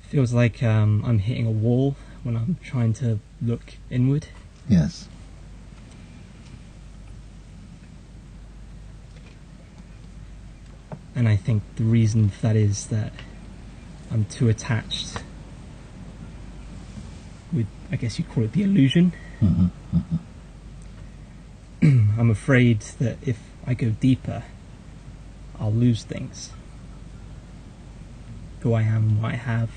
feels like I'm hitting a wall when I'm trying to look inward. Yes. And I think the reason for that is that I'm too attached with, I guess you'd call it the illusion. Mm-hmm. Mm-hmm. I'm afraid that if I go deeper, I'll lose things. Who I am, what I have.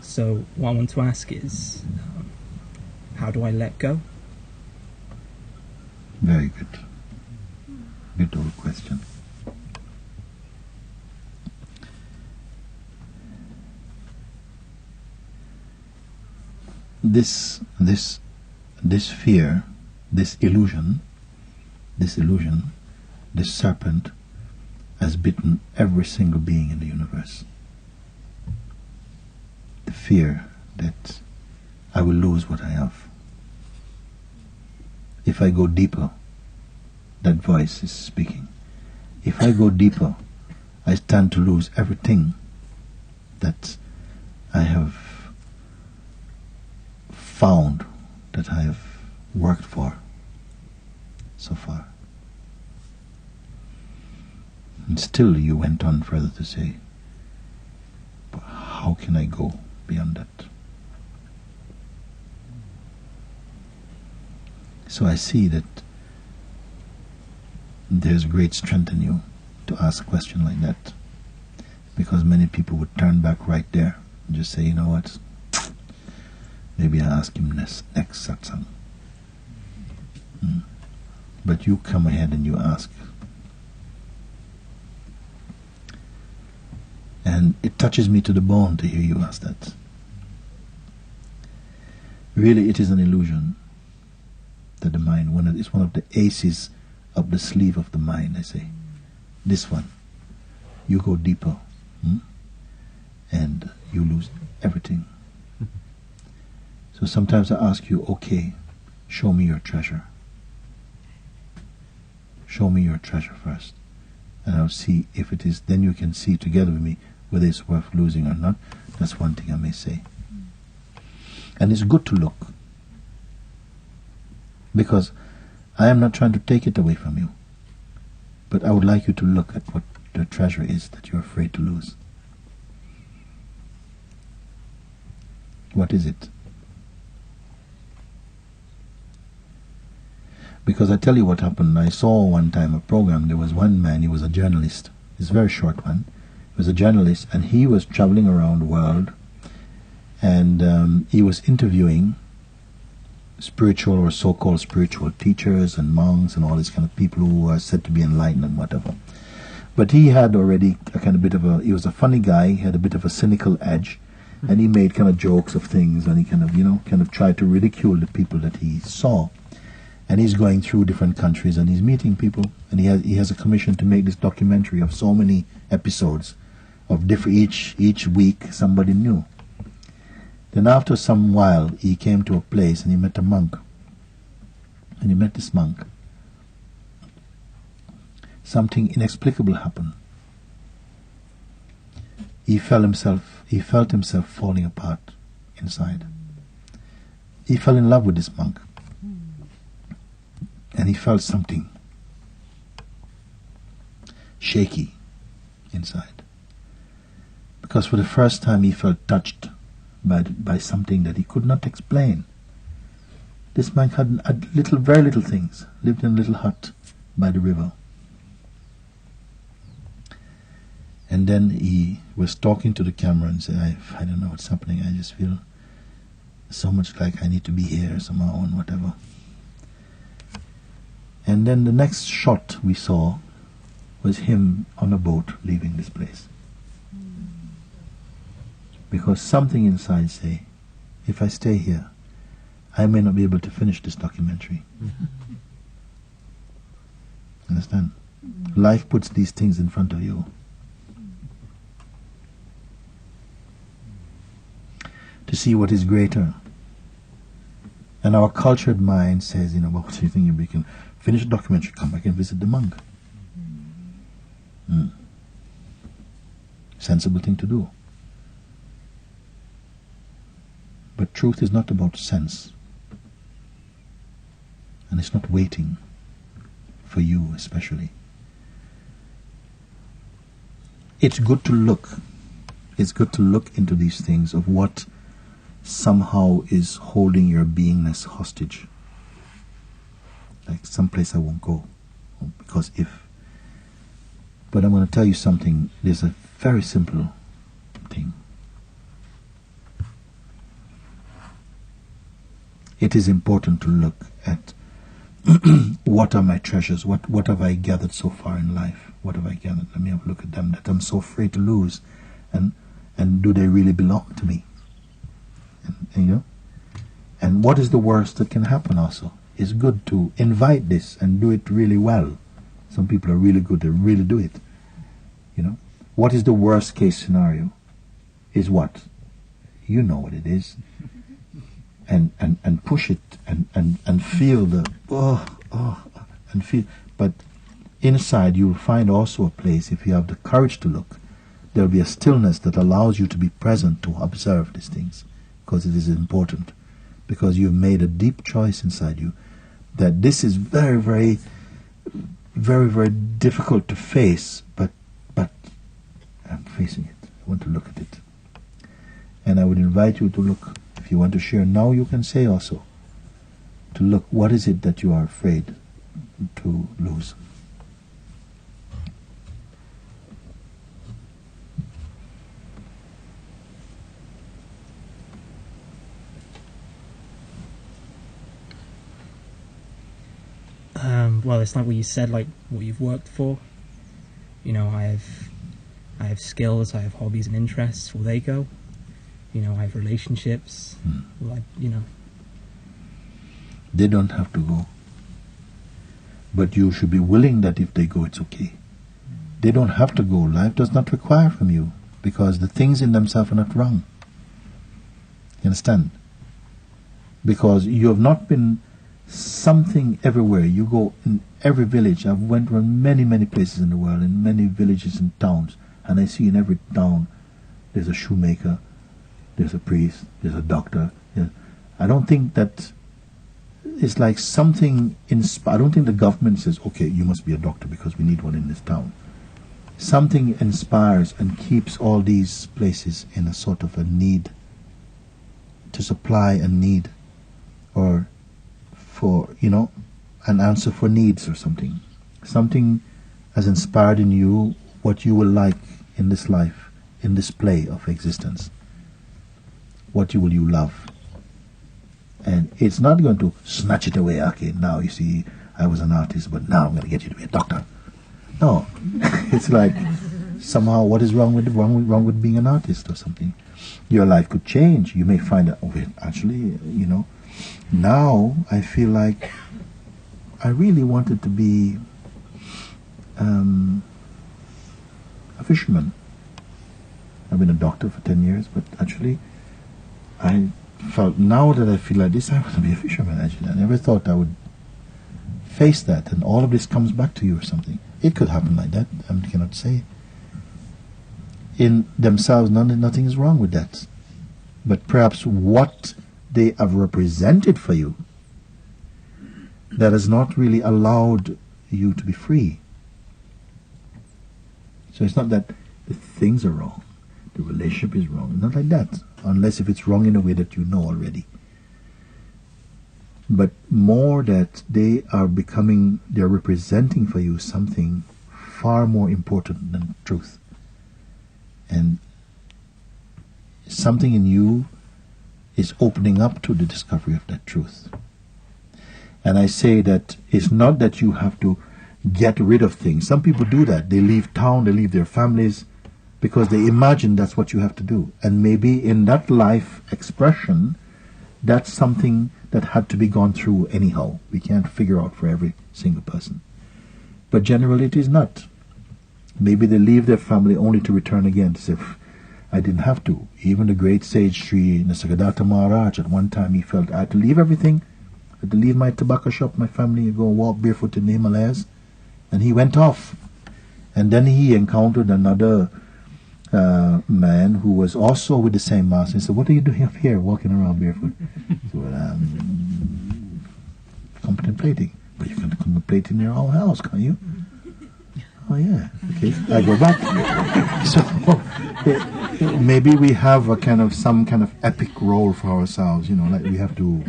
So what I want to ask is, how do I let go? Very good. Beautiful question. This fear, this illusion, this serpent has bitten every single being in the universe. The fear that I will lose what I have. If I go deeper, that voice is speaking. If I go deeper, I stand to lose everything that I have found, that I have worked for so far. And still you went on further to say, but how can I go beyond that? So I see that there's great strength in you to ask a question like that, because many people would turn back right there and just say, you know what, maybe I'll ask him next satsang. But you come ahead and you ask. And it touches me to the bone to hear you ask that. Really, it is an illusion that the mind, it's one of the aces up the sleeve of the mind, I say. This one, you go deeper, and you lose everything. So sometimes I ask you, okay, show me your treasure. Show me your treasure first, and I'll see if it is, then you can see together with me whether it's worth losing or not. That's one thing I may say. And it's good to look, because I am not trying to take it away from you, but I would like you to look at what the treasure is that you're afraid to lose. What is it? Because I tell you what happened. I saw one time a program. There was one man, he was a journalist. It's a very short one. He was a journalist, and he was traveling around the world, and he was interviewing spiritual or so-called spiritual teachers and monks and all these kind of people who are said to be enlightened and whatever. But he had already a kind of bit of a, he was a funny guy, he had a bit of a cynical edge, and he made kind of jokes of things, and he kind of tried to ridicule the people that he saw. And he's going through different countries and he's meeting people, and he has a commission to make this documentary of so many episodes of each week somebody new. Then after some while he came to a place and he met a monk. And he met this monk. Something inexplicable happened. He felt himself falling apart inside. He fell in love with this monk. And he felt something shaky inside. Because for the first time he felt touched by something that he could not explain. This man had very little things, lived in a little hut by the river. And then he was talking to the camera and said, I don't know what's happening, I just feel so much like I need to be here somehow and whatever. And then the next shot we saw was him on a boat leaving this place. Because something inside say, if I stay here, I may not be able to finish this documentary. Understand? Life puts these things in front of you. To see what is greater. And our cultured mind says, well, what do you think? You can finish the documentary, come back and visit the monk. Sensible thing to do. truth is not about sense. And it's not waiting for you especially. It's good to look. It's good to look into these things of what somehow is holding your beingness hostage. Like someplace I won't go, because if. But I'm going to tell you something. There's a very simple thing. It is important to look at what are my treasures, what have I gathered so far in life, what have I gathered, let me have a look at them that I'm so afraid to lose, and do they really belong to me? And you know, and what is the worst that can happen also? It's good to invite this and do it really well. Some people are really good, they really do it. You know, what is the worst case scenario? Is what? You know what it is. And push it and feel the and feel, but inside you'll find also a place, if you have the courage to look, there'll be a stillness that allows you to be present to observe these things, because it is important, because you've made a deep choice inside you that this is very, very, very, very difficult to face, but I'm facing it. I want to look at it, and I would invite you to look. If you want to share now, you can say also, to look, what is it that you are afraid to lose? Well, it's like what you said, like what you've worked for. You know, I have skills, I have hobbies and interests. Will they go? You know, I have relationships. Like, you know, they don't have to go. But you should be willing that if they go, it's okay. They don't have to go. Life does not require from you, because the things in themselves are not wrong. You understand? Because you have not been something everywhere. You go in every village. I've went around many, many places in the world, in many villages and towns, and I see in every town there's a shoemaker, there's a priest, there's a doctor. I don't think that it's like something I don't think the government says, okay, you must be a doctor because we need one in this town. Something inspires and keeps all these places in a sort of a need, to supply a need, or for, you know, an answer for needs or something. Something has inspired in you what you will like in this life, in this play of existence. What will you love? And it's not going to snatch it away. Okay, now you see, I was an artist, but now I'm going to get you to be a doctor. No, it's like somehow what is wrong with being an artist or something. Your life could change. You may find that, oh wait, actually, you know, now I feel like I really wanted to be a fisherman. I've been a doctor for 10 years, but actually I felt, now that I feel like this, I want to be a fisherman actually. I never thought I would face that, and all of this comes back to you or something. It could happen like that, I cannot say. In themselves, nothing is wrong with that. But perhaps what they have represented for you that has not really allowed you to be free. So it's not that the things are wrong, the relationship is wrong, not like that, unless if it's wrong in a way that you know already. But more that they are they're representing for you something far more important than truth. And something in you is opening up to the discovery of that truth. And I say that it's not that you have to get rid of things. Some people do that. They leave town, they leave their families, because they imagine that's what you have to do. And maybe in that life expression, that's something that had to be gone through anyhow. We can't figure out for every single person. But generally it is not. Maybe they leave their family only to return again, as if I didn't have to. Even the great sage Sri Nisargadatta Maharaj, at one time he felt I had to leave everything. I had to leave my tobacco shop, my family, and go walk barefoot in the Himalayas. And he went off. And then he encountered another man who was also with the same master. He said, "What are you doing up here, walking around barefoot?" So, contemplating. But you can contemplate in your own house, can't you? Oh yeah. Okay. I go back. So maybe we have a kind of some kind of epic role for ourselves, like we have to.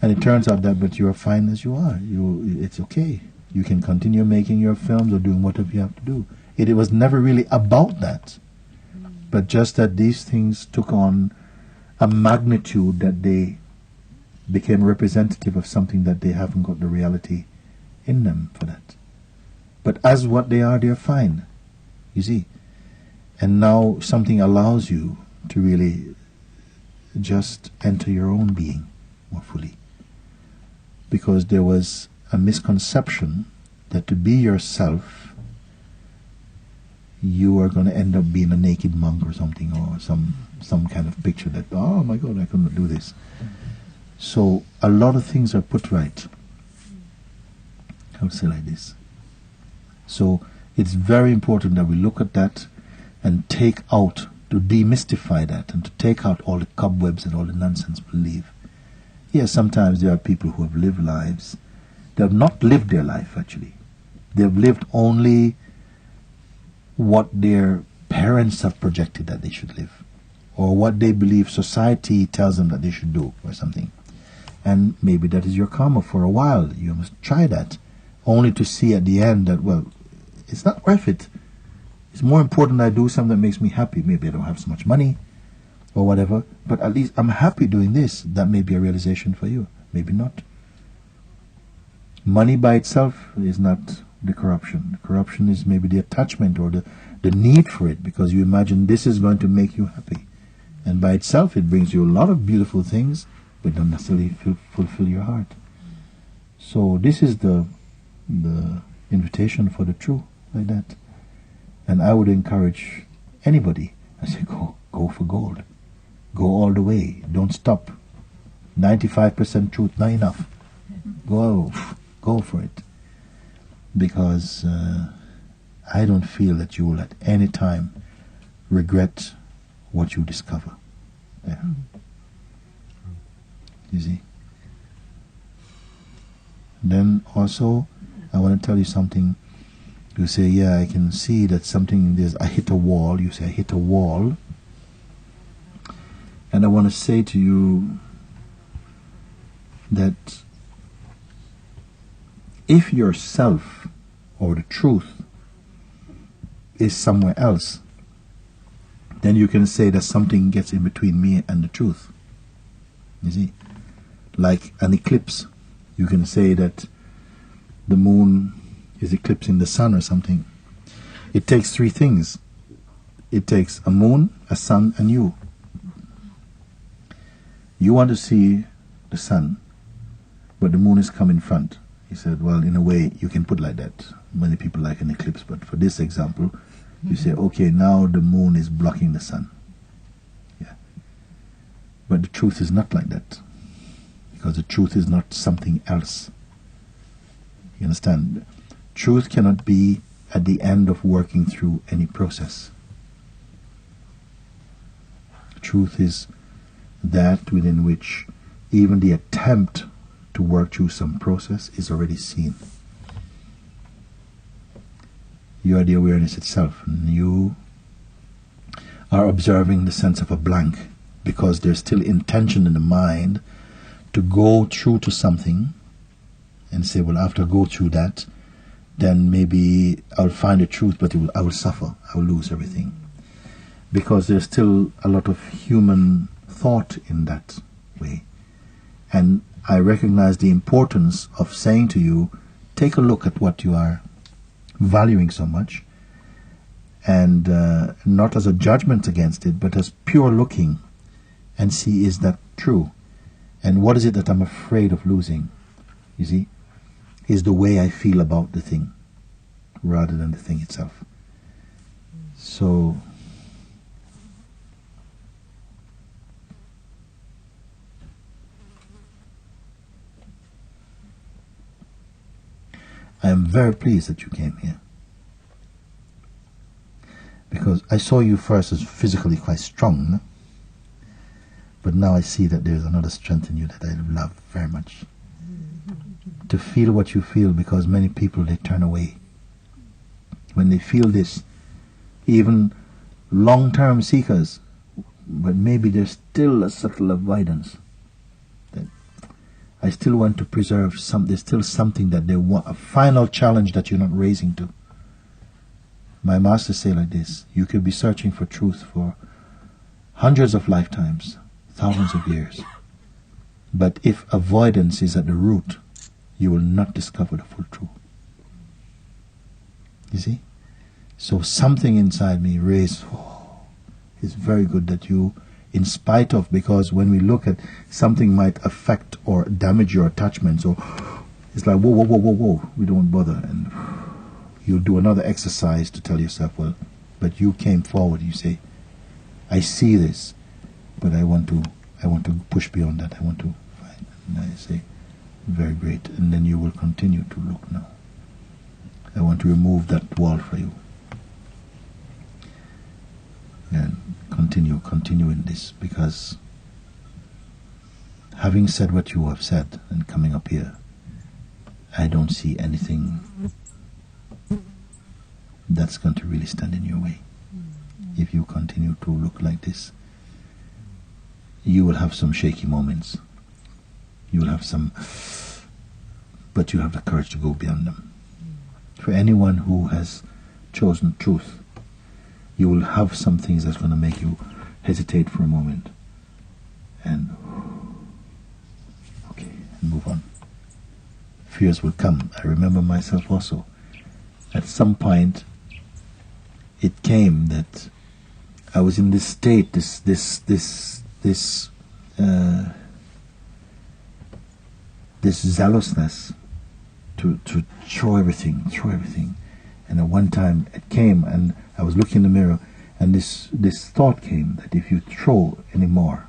And it turns out that, but you are fine as you are. It's okay. You can continue making your films or doing whatever you have to do. It was never really about that, but just that these things took on a magnitude that they became representative of something that they haven't got the reality in them for that. But as what they are, they're fine, you see. And now something allows you to really just enter your own being more fully. Because there was a misconception that to be yourself, you are going to end up being a naked monk or something, or some kind of picture that, oh my God, I cannot do this. So a lot of things are put right. I would say like this. So it's very important that we look at that and take out, to demystify that, and to take out all the cobwebs and all the nonsense belief. Yes, sometimes there are people who have lived lives. They have not lived their life, actually. They have lived only what their parents have projected that they should live, or what they believe society tells them that they should do, or something. And maybe that is your karma for a while. You must try that, only to see at the end that, well, it's not worth it. It's more important that I do something that makes me happy. Maybe I don't have so much money or whatever, but at least I'm happy doing this. That may be a realization for you. Maybe not. Money by itself is not the corruption. The corruption is maybe the attachment or the need for it, because you imagine this is going to make you happy. And by itself it brings you a lot of beautiful things, but don't necessarily fulfill your heart. So this is the invitation for the true, like that. And I would encourage anybody, I say, go for gold. Go all the way. Don't stop. 95% truth, not enough. Go for it. Because I don't feel that you will at any time regret what you discover there. You see? Then also, I want to tell you something. You say, yeah, I can see that something, I hit a wall. You say, I hit a wall. And I want to say to you that if yourself or the truth is somewhere else, then you can say that something gets in between me and the truth. You see? Like an eclipse. You can say that the moon is eclipsing the sun or something. It takes three things. It takes a moon, a sun, and you. You want to see the sun, but the moon is come in front. He said, well, in a way, you can put like that. Many people like an eclipse, but for this example, you say, okay, now the moon is blocking the sun. Yeah. But the truth is not like that, because the truth is not something else. You understand? Truth cannot be at the end of working through any process. Truth is that within which even the attempt to work through some process is already seen. You are the awareness itself, and you are observing the sense of a blank, because there's still intention in the mind to go through to something and say, well, after I go through that, then maybe I'll find the truth, but I will suffer, I will lose everything. Because there's still a lot of human thought in that way. And I recognize the importance of saying to you, take a look at what you are valuing so much, and not as a judgment against it, but as pure looking, and see, is that true? And what is it that I'm afraid of losing? You see? Is the way I feel about the thing, rather than the thing itself. So I am very pleased that you came here. Because I saw you first as physically quite strong, but now I see that there's another strength in you that I love very much. To feel what you feel, because many people, they turn away. When they feel this, even long-term seekers, but maybe there's still a subtle avoidance. That I still want to preserve there's still something that they want, a final challenge that you're not raising to. My master say like this: you could be searching for truth for hundreds of lifetimes, thousands of years, but if avoidance is at the root, you will not discover the full truth. You see? So something inside me raised, it's very good that you, in spite of, because when we look at something might affect or damage your attachment, so it's like, whoa, we don't bother. And you'll do another exercise to tell yourself, well, but you came forward, you say, I see this, but I want to push beyond that, I want to find. And I say, very great. And then you will continue to look now. I want to remove that wall for you. And continue in this, because having said what you have said and coming up here, I don't see anything that's going to really stand in your way. If you continue to look like this, you will have some shaky moments. You will have some, but you have the courage to go beyond them. For anyone who has chosen truth, you will have some things that's going to make you hesitate for a moment and okay, and move on. Fears will come. I remember myself also. At some point, it came that I was in this state, this zealousness to throw everything. And at one time it came, and I was looking in the mirror, and this thought came that if you throw any more,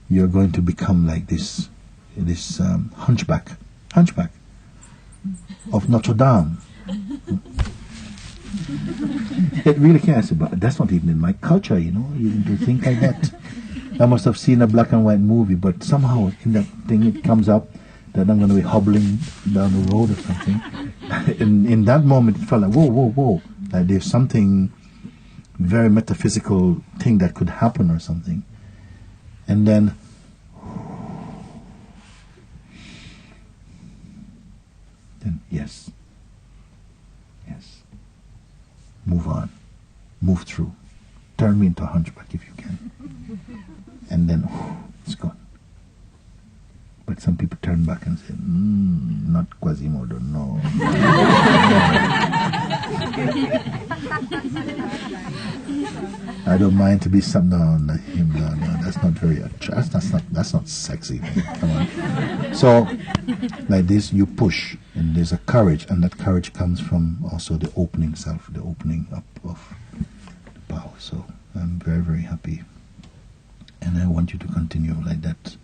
you're going to become like this hunchback of Notre Dame. It really can. I said, but that's not even in my culture, even to think like that. I must have seen a black and white movie, but somehow in that thing it comes up that I'm going to be hobbling down the road or something. In that moment, it felt like, whoa. Like there's something very metaphysical thing that could happen or something. And then, yes. Move on. Move through. Turn me into a hunchback if you can. And then, it's gone. But some people turn back and say, not Quasimodo, no. I don't mind to be some, no, that's not very, that's not sexy, man. Come on. So, like this, you push, and there's a courage, and that courage comes from also the opening self, the opening up of the power. So, I'm very, very happy. And I want you to continue like that.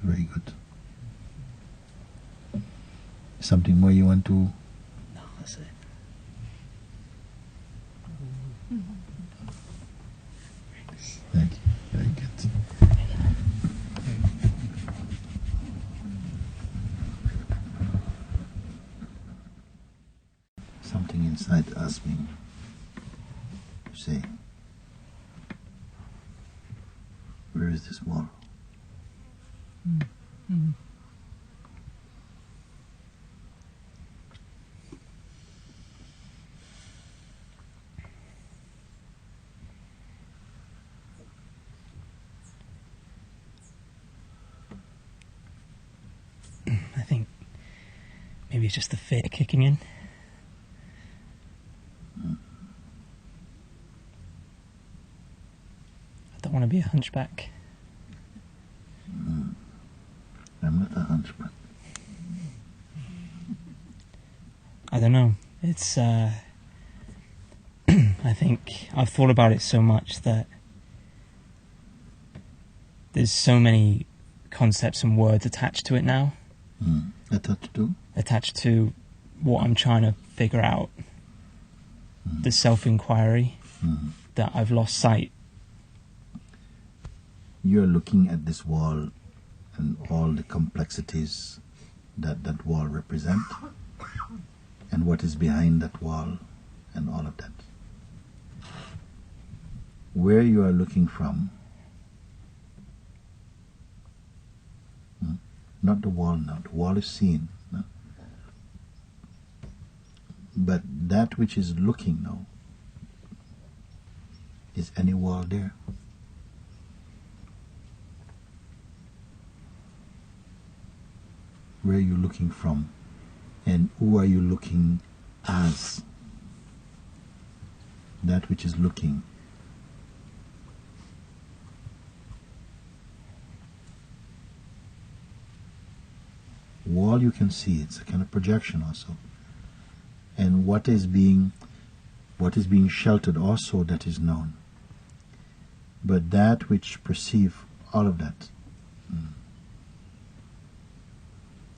Very good. Something more you want to? No, that's it. Thank you. Very good. Something inside asked me to say, where is this wall? I think maybe it's just the fear kicking in. I don't want to be a hunchback. I'm not a hunchback. I don't know. It's, I think I've thought about it so much that there's so many concepts and words attached to it now. Attached to? Attached to what I'm trying to figure out, the self-inquiry, that I've lost sight. You're looking at this wall and all the complexities that that wall represent, and what is behind that wall, and all of that. Where you are looking from, not the wall now, the wall is seen, no? But that which is looking now, is any wall there? Where are you looking from, and who are you looking as? That which is looking. Wall you can see, it's a kind of projection also. And what is being sheltered also, that is known. But that which perceive all of that,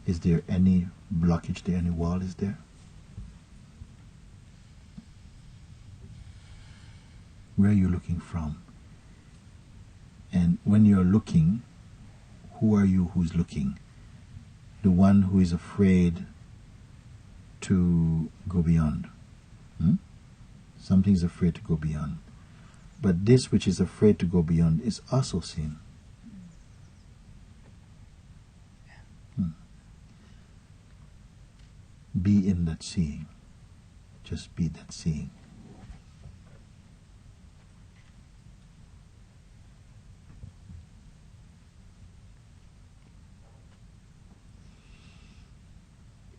is there any blockage there, any wall is there? Where are you looking from? And when you're looking, who are you who's looking? The one who is afraid to go beyond. Something is afraid to go beyond. But this which is afraid to go beyond is also seen. Be in that seeing. Just be that seeing.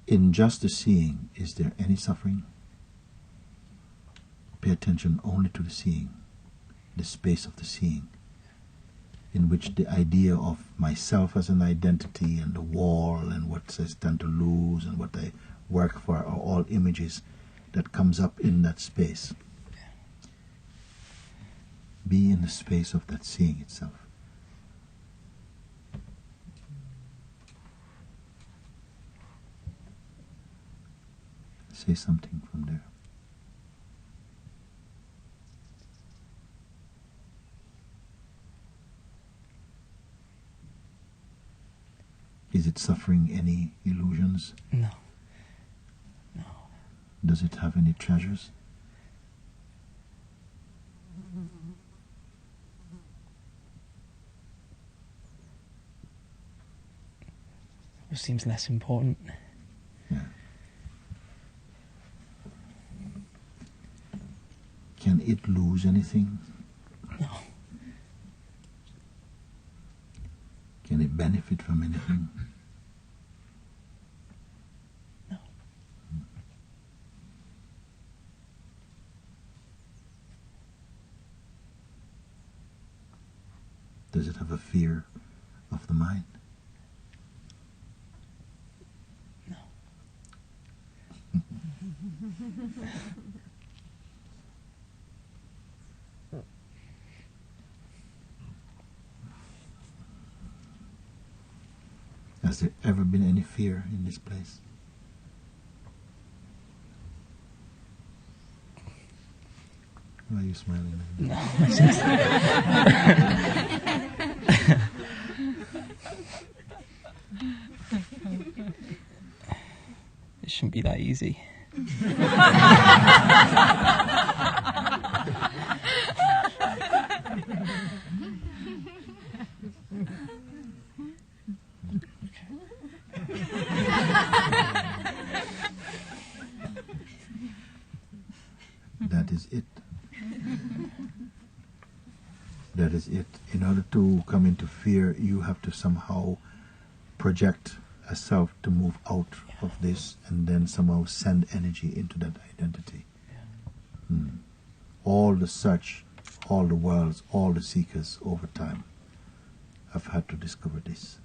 In just the seeing, is there any suffering? Pay attention only to the seeing, the space of the seeing, in which the idea of myself as an identity and the wall and what I stand to lose and what I work for are all images that comes up in that space. Be in the space of that seeing itself. Say something from there. Is it suffering any illusions? No. No. Does it have any treasures? It seems less important. Yeah. Can it lose anything? No. Can it benefit from anything? No. Does it have a fear of the mind? No. Has there ever been any fear in this place? Why are you smiling? No. It's just it shouldn't be that easy. That is it. That is it. In order to come into fear, you have to somehow project a self to move out of this and then somehow send energy into that identity. All the search, all the worlds, all the seekers over time have had to discover this.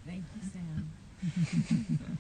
Thank you, Sam.